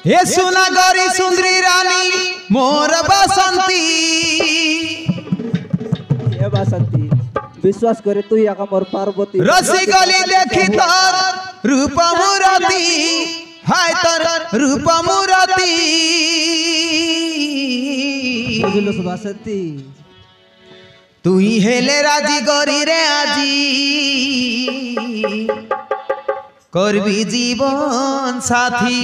हे सुना गौरी सुंदरी रानी मोर बसंती हे बसंती विश्वास करे तू या मोर पार्वती रसी गली देखी तर रूप मुरती हाय तर रूप मुरती बुझलो बसंती तू ही हेले राजी गौरी रे आजी करबी जीवन साथी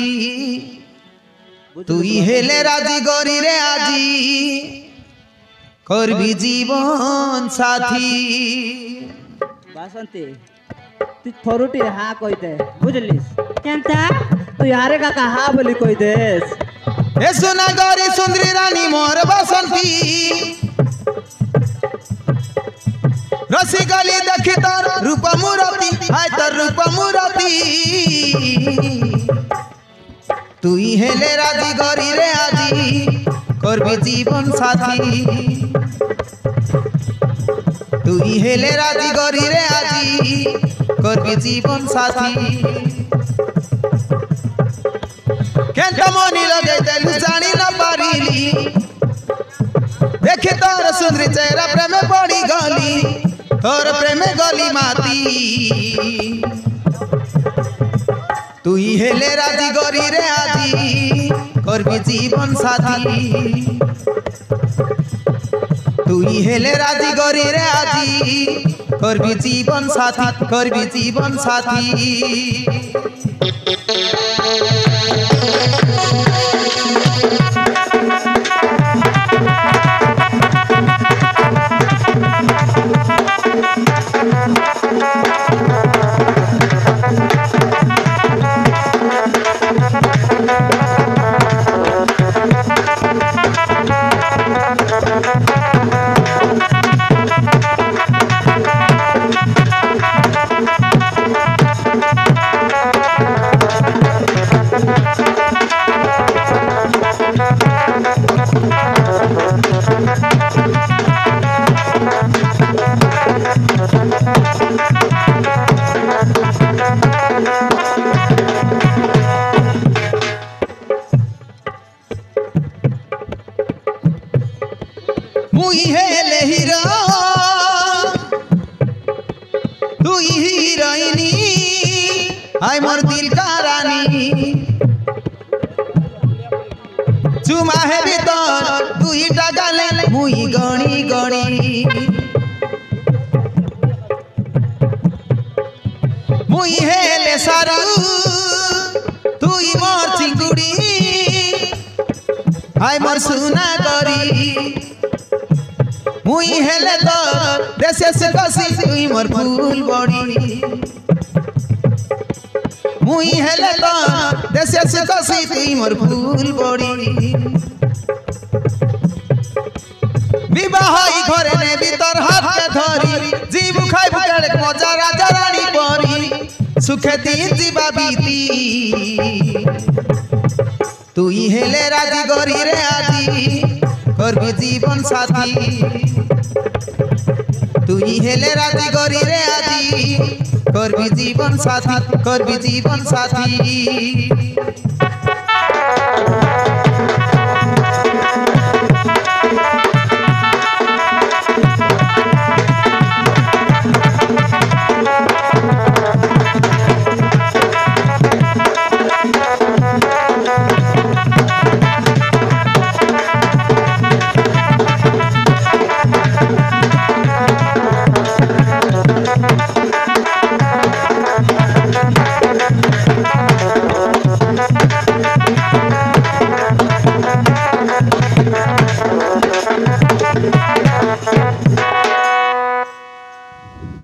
तू ही हेले राजी गौरी रे आजी करबी जीवन साथी बसंती तू थोरुटी हाँ कह दे बुझलिस केनता तू यारे का हाँ बोली कह देस हे सुना गौरी सुंदरी रानी मोर बसंती रसी गली देखी तर रूप मुरती हाय तर रूप मुरती तू ही हेले राजी गौरी रे आजी करबी जीवन साथी तू ही हेले राजी गौरी रे आजी करबी जीवन साथी केंता मनी लगे तेलु जानी न पारिली देखी तोर सुंदरी चेहरा प्रेम पड़ी गली तोर प्रेम गली माती तू ही हेले राजी गौरी रे आजी करबी जीवन साथी तू ही हेले राजी गौरी रे आजी करबी जीवन साथी करबी जीवन साथी मुई हेले हीरो तू ही हीरोइनी हाय मोर दिल का रानी चुमा है भीतर तू ही टागाले मुई गणी गणी मुई हेले सारू तू ही मोर चिंगुड़ी हाय मोर सुना करी मुई हेले तो देशे से कसी तुई मोर फूल बड़ी मुई हेले तो देशे से कसी तुई मोर फूल बड़ी विवाह ही घरे ने भीतर हाथ के धरी जीव खाई बुकेड़ मजा राजा रानी परी सुखे दिन जीवा बीती तू ही हेले राजी गौरी रे आजी करबी जीवन साथी तू ही हेले राजी गौरी रे आजी करबी जीवन साथी करबी जीवन साथी